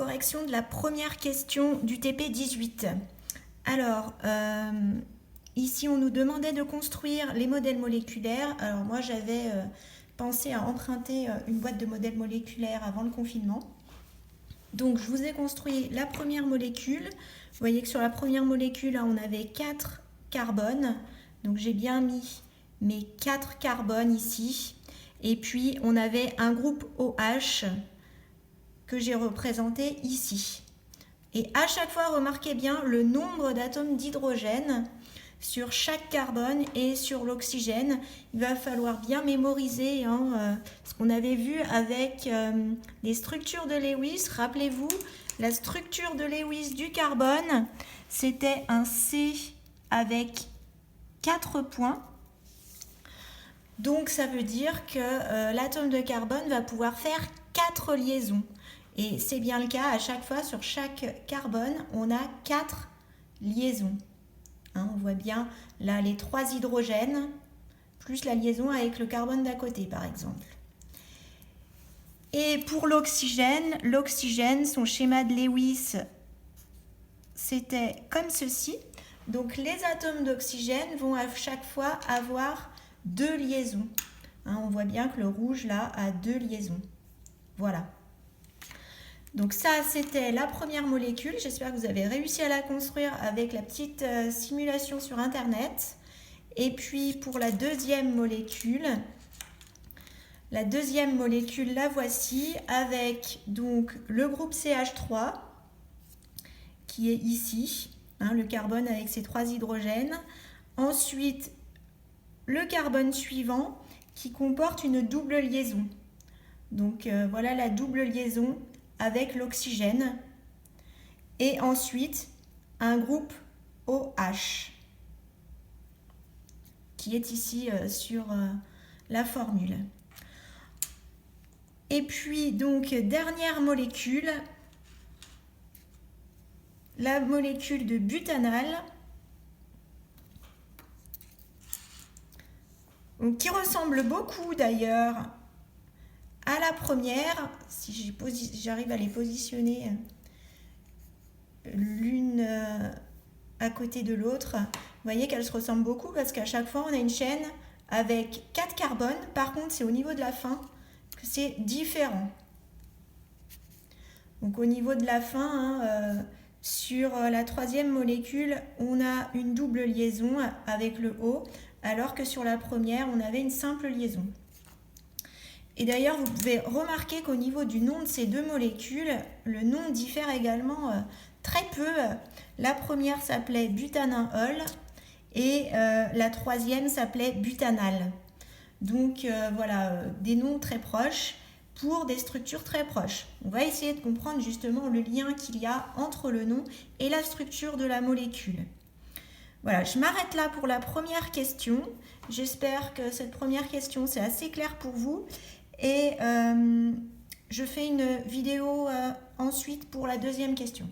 correction de la première question du TP 18. Alors, ici on nous demandait de construire les modèles moléculaires. Alors moi j'avais pensé à emprunter une boîte de modèles moléculaires avant le confinement. Donc je vous ai construit la première molécule. Vous voyez que sur la première molécule, on avait 4 carbones. Donc j'ai bien mis mes 4 carbones ici. Et puis on avait un groupe OH que j'ai représenté ici. Et à chaque fois, remarquez bien le nombre d'atomes d'hydrogène sur chaque carbone et sur l'oxygène. Il va falloir bien mémoriser ce qu'on avait vu avec les structures de Lewis. Rappelez-vous, la structure de Lewis du carbone, c'était un C avec 4 points. Donc ça veut dire que l'atome de carbone va pouvoir faire 4 liaisons. Et c'est bien le cas, à chaque fois, sur chaque carbone, on a 4 liaisons. On voit bien là les 3 hydrogènes, plus la liaison avec le carbone d'à côté, par exemple. Et pour l'oxygène, son schéma de Lewis, c'était comme ceci. Donc les atomes d'oxygène vont à chaque fois avoir 2 liaisons. On voit bien que le rouge, là, a 2 liaisons. Voilà. Donc ça, c'était la première molécule. J'espère que vous avez réussi à la construire avec la petite simulation sur Internet. Et puis pour la deuxième molécule, la voici avec donc le groupe CH3 qui est ici, le carbone avec ses 3 hydrogènes. Ensuite, le carbone suivant qui comporte une double liaison. Donc voilà la double liaison avec l'oxygène, et ensuite un groupe OH qui est ici sur la formule. Et puis donc dernière molécule, la molécule de butanal, qui ressemble beaucoup d'ailleurs à la première, si j'arrive à les positionner l'une à côté de l'autre, vous voyez qu'elles se ressemblent beaucoup parce qu'à chaque fois on a une chaîne avec 4 carbones. Par contre, c'est au niveau de la fin que c'est différent. Donc au niveau de la fin, sur la troisième molécule, on a une double liaison avec le O, alors que sur la première, on avait une simple liaison. Et d'ailleurs, vous pouvez remarquer qu'au niveau du nom de ces deux molécules, le nom diffère également très peu. La première s'appelait butanin-ol et la troisième s'appelait butanal. Donc voilà, des noms très proches pour des structures très proches. On va essayer de comprendre justement le lien qu'il y a entre le nom et la structure de la molécule. Voilà, je m'arrête là pour la première question. J'espère que cette première question, c'est assez clair pour vous. Et je fais une vidéo ensuite pour la deuxième question.